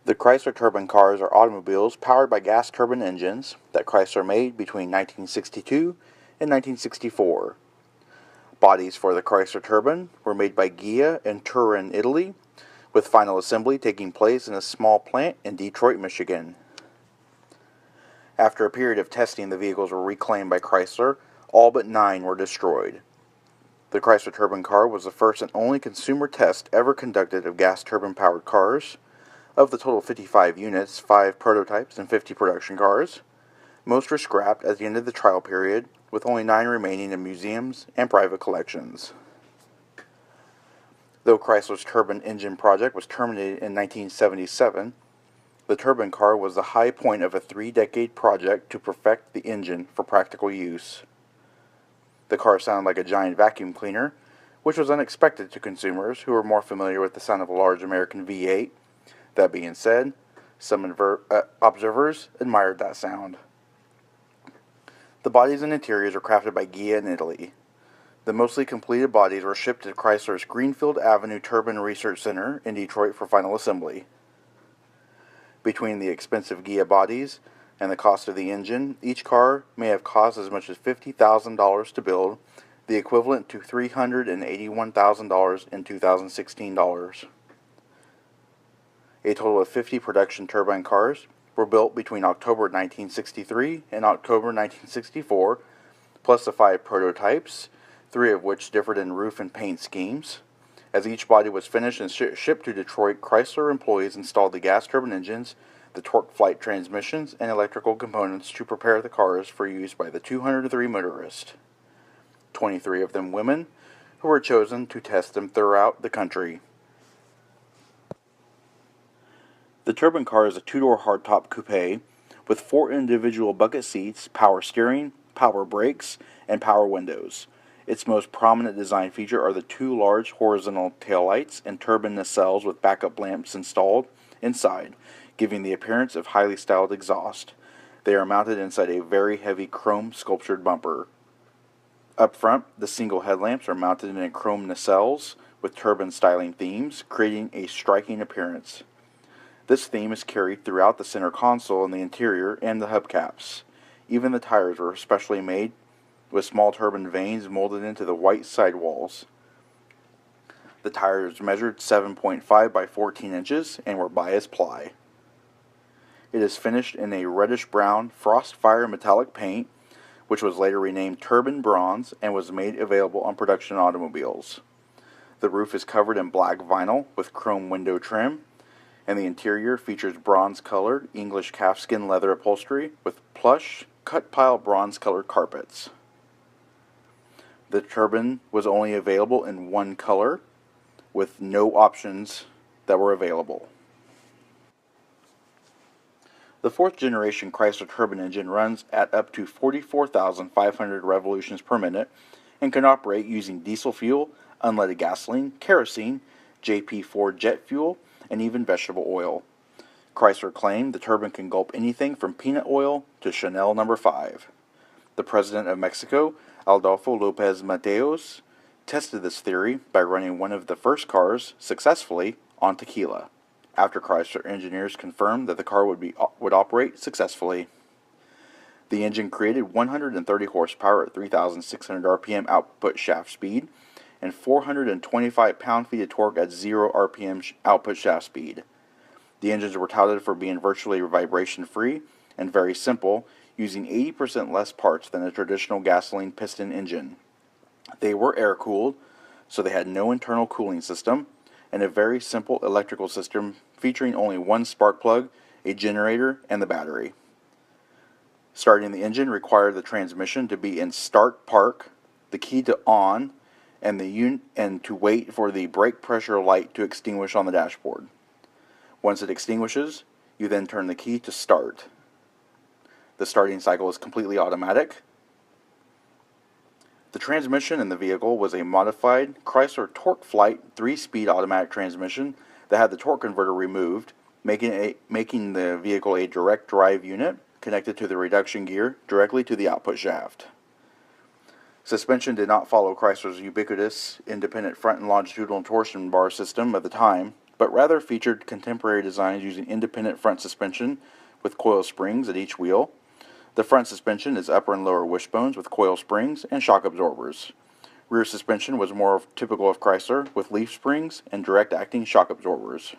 The Chrysler Turbine cars are automobiles powered by gas turbine engines that Chrysler made between 1962 and 1964. Bodies for the Chrysler Turbine were made by Ghia in Turin, Italy, with final assembly taking place in a small plant in Detroit, Michigan. After a period of testing, the vehicles were reclaimed by Chrysler. All but 9 were destroyed. The Chrysler Turbine car was the first and only consumer test ever conducted of gas turbine-powered cars. Of the total 55 units, 5 prototypes and 50 production cars. Most were scrapped at the end of the trial period, with only 9 remaining in museums and private collections. Though Chrysler's turbine engine project was terminated in 1977, the turbine car was the high point of a 3-decade project to perfect the engine for practical use. The car sounded like a giant vacuum cleaner, which was unexpected to consumers who were more familiar with the sound of a large American V8. That being said, some observers admired that sound. The bodies and interiors were crafted by Ghia in Italy. The mostly completed bodies were shipped to Chrysler's Greenfield Avenue Turbine Research Center in Detroit for final assembly. Between the expensive Ghia bodies and the cost of the engine, each car may have cost as much as $50,000 to build, the equivalent to $381,000 in 2016 dollars. A total of 50 production turbine cars were built between October 1963 and October 1964, plus the 5 prototypes, 3 of which differed in roof and paint schemes. As each body was finished and shipped to Detroit, Chrysler employees installed the gas turbine engines, the torque flight transmissions, and electrical components to prepare the cars for use by the 203 motorists, 23 of them women, who were chosen to test them throughout the country. The turbine car is a 2-door hardtop coupe with 4 individual bucket seats, power steering, power brakes, and power windows. Its most prominent design feature are the 2 large horizontal taillights and turbine nacelles with backup lamps installed inside, giving the appearance of highly styled exhaust. They are mounted inside a very heavy chrome sculptured bumper. Up front, the single headlamps are mounted in chrome nacelles with turbine styling themes, creating a striking appearance. This theme is carried throughout the center console in the interior and the hubcaps. Even the tires were specially made with small turbine vanes molded into the white sidewalls. The tires measured 7.5 by 14 inches and were bias ply. It is finished in a reddish-brown Frostfire metallic paint, which was later renamed Turbine Bronze and was made available on production automobiles. The roof is covered in black vinyl with chrome window trim, and the interior features bronze-colored English calfskin leather upholstery with plush, cut-pile bronze-colored carpets. The turbine was only available in one color, with no options that were available. The 4th-generation Chrysler turbine engine runs at up to 44,500 revolutions per minute and can operate using diesel fuel, unleaded gasoline, kerosene, JP4 jet fuel, and even vegetable oil. Chrysler claimed the turbine can gulp anything from peanut oil to Chanel No. 5. The president of Mexico, Adolfo López Mateos, tested this theory by running one of the first cars successfully on tequila, after Chrysler engineers confirmed that the car would operate successfully. The engine created 130 horsepower at 3,600 RPM output shaft speed and 425 pound-feet of torque at 0 RPM output shaft speed. The engines were touted for being virtually vibration-free and very simple, using 80% less parts than a traditional gasoline piston engine. They were air-cooled, so they had no internal cooling system, and a very simple electrical system featuring only one spark plug, a generator, and the battery. Starting the engine required the transmission to be in start park, the key to on, and to wait for the brake pressure light to extinguish on the dashboard. Once it extinguishes, you then turn the key to start. The starting cycle is completely automatic. The transmission in the vehicle was a modified Chrysler Torque Flight 3-speed automatic transmission that had the torque converter removed, making the vehicle a direct drive unit connected to the reduction gear directly to the output shaft. Suspension did not follow Chrysler's ubiquitous independent front and longitudinal torsion bar system of the time, but rather featured contemporary designs using independent front suspension with coil springs at each wheel. The front suspension is upper and lower wishbones with coil springs and shock absorbers. Rear suspension was more typical of Chrysler with leaf springs and direct-acting shock absorbers.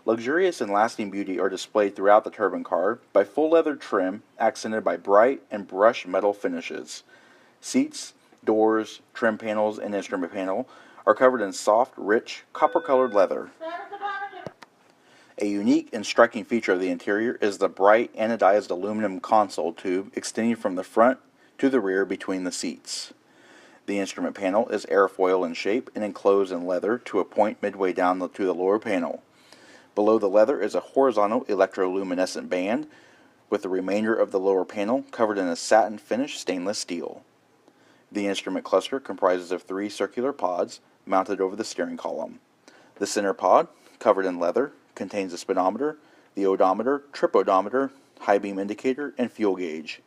Luxurious and lasting beauty are displayed throughout the turbine car by full leather trim accented by bright and brushed metal finishes. Seats, doors, trim panels, and instrument panel are covered in soft, rich, copper-colored leather. A unique and striking feature of the interior is the bright anodized aluminum console tube extending from the front to the rear between the seats. The instrument panel is airfoil in shape and enclosed in leather to a point midway down to the lower panel. Below the leather is a horizontal electroluminescent band, with the remainder of the lower panel covered in a satin finish stainless steel. The instrument cluster comprises of 3 circular pods mounted over the steering column. The center pod, covered in leather, contains the speedometer, the odometer, trip odometer, high beam indicator, and fuel gauge.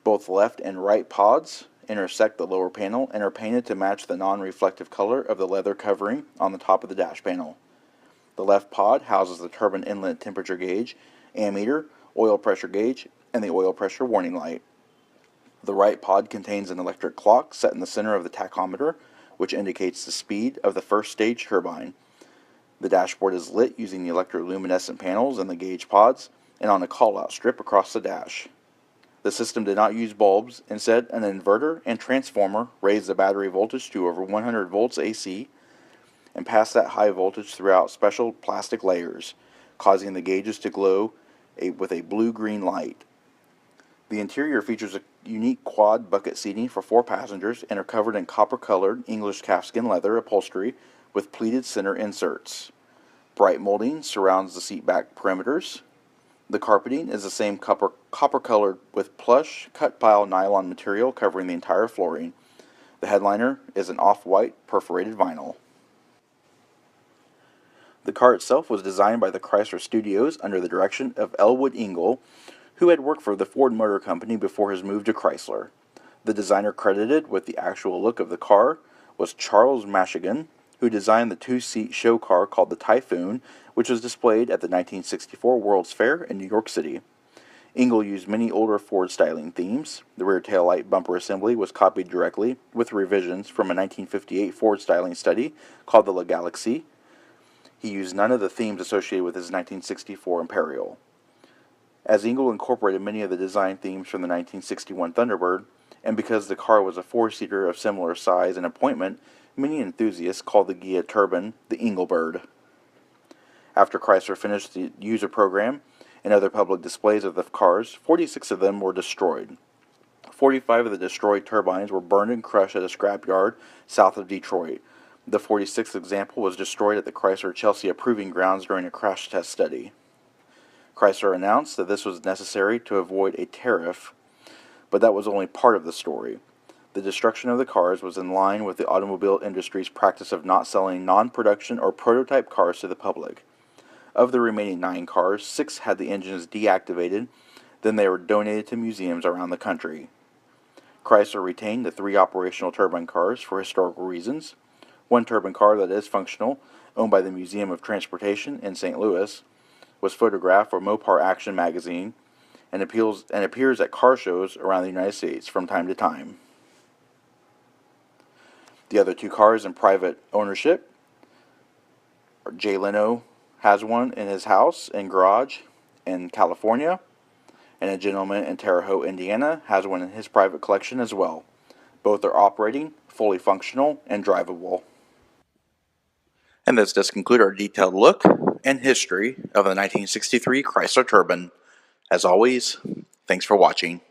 Both left and right pods intersect the lower panel and are painted to match the non-reflective color of the leather covering on the top of the dash panel. The left pod houses the turbine inlet temperature gauge, ammeter, oil pressure gauge, and the oil pressure warning light. The right pod contains an electric clock set in the center of the tachometer, which indicates the speed of the first stage turbine. The dashboard is lit using the electroluminescent panels and the gauge pods, and on a call-out strip across the dash. The system did not use bulbs. Instead, an inverter and transformer raised the battery voltage to over 100 volts AC and passed that high voltage throughout special plastic layers, causing the gauges to glow with a blue-green light. The interior features a unique quad bucket seating for 4 passengers and are covered in copper-colored English calfskin leather upholstery with pleated center inserts. Bright molding surrounds the seat back perimeters. The carpeting is the same copper-colored with plush cut pile nylon material covering the entire flooring. The headliner is an off-white perforated vinyl. The car itself was designed by the Chrysler Studios under the direction of Elwood Ingle, who had worked for the Ford Motor Company before his move to Chrysler. The designer credited with the actual look of the car was Charles Mashigan, who designed the 2-seat show car called the Typhoon, which was displayed at the 1964 World's Fair in New York City. Ingle used many older Ford styling themes. The rear taillight bumper assembly was copied directly, with revisions from a 1958 Ford styling study called the La Galaxie. He used none of the themes associated with his 1964 Imperial. As Ingle incorporated many of the design themes from the 1961 Thunderbird, and because the car was a 4-seater of similar size and appointment, many enthusiasts called the Ghia Turbine the Inglebird. After Chrysler finished the user program and other public displays of the cars, 46 of them were destroyed. 45 of the destroyed turbines were burned and crushed at a scrapyard south of Detroit. The 46th example was destroyed at the Chrysler Chelsea Proving Grounds during a crash test study. Chrysler announced that this was necessary to avoid a tariff, but that was only part of the story. The destruction of the cars was in line with the automobile industry's practice of not selling non-production or prototype cars to the public. Of the remaining 9 cars, 6 had the engines deactivated, then they were donated to museums around the country. Chrysler retained the 3 operational turbine cars for historical reasons. One turbine car that is functional, owned by the Museum of Transportation in St. Louis, was photographed for Mopar Action magazine and appears at car shows around the United States from time to time. The other 2 cars in private ownership, Jay Leno has one in his house and garage in California, and a gentleman in Terre Haute, Indiana has one in his private collection as well. Both are operating, fully functional, and drivable. And this does conclude our detailed look and history of the 1963 Chrysler Turbine. As always, thanks for watching.